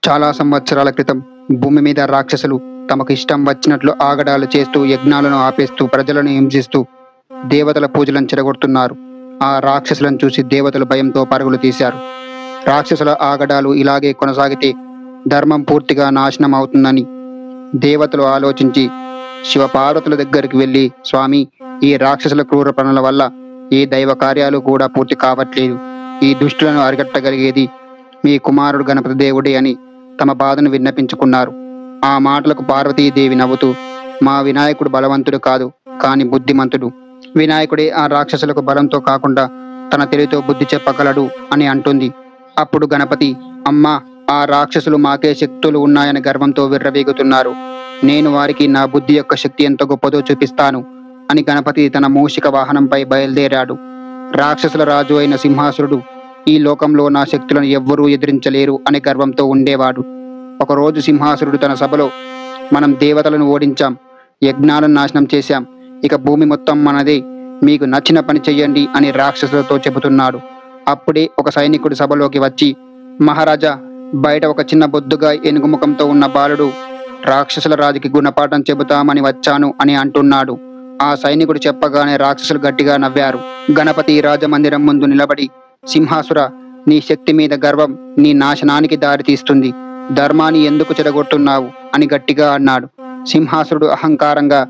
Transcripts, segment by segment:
చాలా సంవత్సరాల క్రితం భూమి మీద రాక్షసులు తమకు ఇష్టం వచ్చినట్లు ఆగడాలు చేస్తూ యజ్ఞాలను ఆపేస్తూ ప్రజలను హింసిస్తూ దేవతల పూజలను చెడగొడుతున్నారు. ఆ రాక్షసులను చూసి దేవతలు భయంతో పరుగులు తీశారు. రాక్షసుల ఆగడాలు ఇలాగే కొనసాగితే ధర్మం పూర్తిగా నాశనం అవుతుందని దేవతలు ఆలోచించి శివపార్వతుల దగ్గరికి వెళ్ళి, స్వామి, ఈ రాక్షసుల క్రూర పనుల వల్ల ఈ దైవ కార్యాలు కూడా పూర్తి కావట్లేదు. ఈ దుష్టులను అరికట్టగలిగేది మీ కుమారుడు గణపతి దేవుడే అని తమ బాధను విన్నపించుకున్నారు. ఆ మాటలకు పార్వతీదేవి నవ్వుతూ, మా వినాయకుడు బలవంతుడు కాదు, కానీ బుద్ధిమంతుడు. వినాయకుడే ఆ రాక్షసులకు బలంతో కాకుండా తన తెలివితో బుద్ధి చెప్పగలడు అని అంటుంది. అప్పుడు గణపతి, అమ్మా, ఆ రాక్షసులు మాకే శక్తులు ఉన్నాయని గర్వంతో విర్రవీగుతున్నారు. నేను వారికి నా బుద్ధి యొక్క శక్తి ఎంత గొప్పదో చూపిస్తాను అని గణపతి తన మూషిక వాహనంపై బయలుదేరాడు. రాక్షసుల రాజు అయిన సింహాసురుడు ఈ లోకంలో నా శక్తులను ఎవ్వరూ ఎదిరించలేరు అని గర్వంతో ఉండేవాడు. ఒకరోజు సింహాసురుడు తన సభలో, మనం దేవతలను ఓడించాం, యజ్ఞాలను నాశనం చేశాం, ఇక భూమి మొత్తం మనదే, మీకు నచ్చిన పని చెయ్యండి అని రాక్షసులతో చెబుతున్నాడు. అప్పుడే ఒక సైనికుడు సభలోకి వచ్చి, మహారాజా, బయట ఒక చిన్న బొద్దుగా ఏనుగు ముఖంతో ఉన్న బాలుడు రాక్షసుల రాజుకి గుణపాఠం చెబుతామని వచ్చాను అని అంటున్నాడు. ఆ సైనికుడు చెప్పగానే రాక్షసులు గట్టిగా నవ్వారు. గణపతి రాజమందిరం ముందు నిలబడి, సింహాసుర, నీ శక్తి మీద గర్వం నీ నాశనానికి దారితీస్తుంది. ధర్మాన్ని ఎందుకు చెడగొట్టున్నావు అని గట్టిగా అన్నాడు. సింహాసురుడు అహంకారంగా,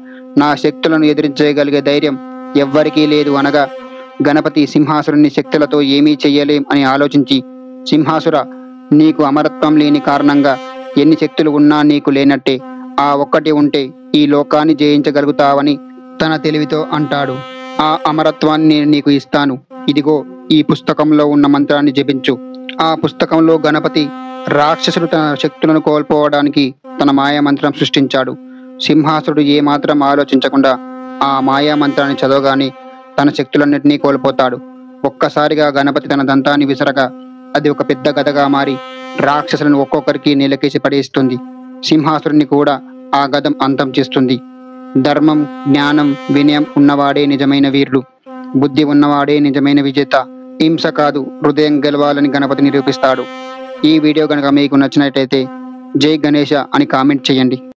నా శక్తులను ఎదిరించగలిగే ధైర్యం ఎవ్వరికీ లేదు అనగా, గణపతి సింహాసురుని శక్తులతో ఏమీ చెయ్యలేం అని ఆలోచించి, సింహాసుర, నీకు అమరత్వం లేని కారణంగా ఎన్ని శక్తులు ఉన్నా నీకు లేనట్టే. ఆ ఒక్కటి ఉంటే ఈ లోకాన్ని జయించగలుగుతావని తన తెలివితో అంటాడు. ఆ అమరత్వాన్ని నేను నీకు ఇస్తాను. ఇదిగో, ఈ పుస్తకంలో ఉన్న మంత్రాన్ని జపించు. ఆ పుస్తకంలో గణపతి రాక్షసుడు తన శక్తులను కోల్పోవడానికి తన మాయా మంత్రం సృష్టించాడు. సింహాసురుడు ఏమాత్రం ఆలోచించకుండా ఆ మాయా మంత్రాన్ని చదవగానే తన శక్తులన్నింటినీ కోల్పోతాడు. ఒక్కసారిగా గణపతి తన దంతాన్ని విసరగా అది ఒక పెద్ద గదగా మారి రాక్షసులను ఒక్కొక్కరికి నేలకేసి పడేస్తుంది. సింహాసురుని కూడా ఆ గదం అంతం చేస్తుంది. ధర్మం, జ్ఞానం, వినయం ఉన్నవాడే నిజమైన వీరుడు. బుద్ధి ఉన్నవాడే నిజమైన విజేత. హింస కాదు, హృదయం గెలవాలని గణపతి నిరూపిస్తాడు. ఈ వీడియో కనుక మీకు నచ్చినట్లయితే జై గణేష అని కామెంట్ చేయండి.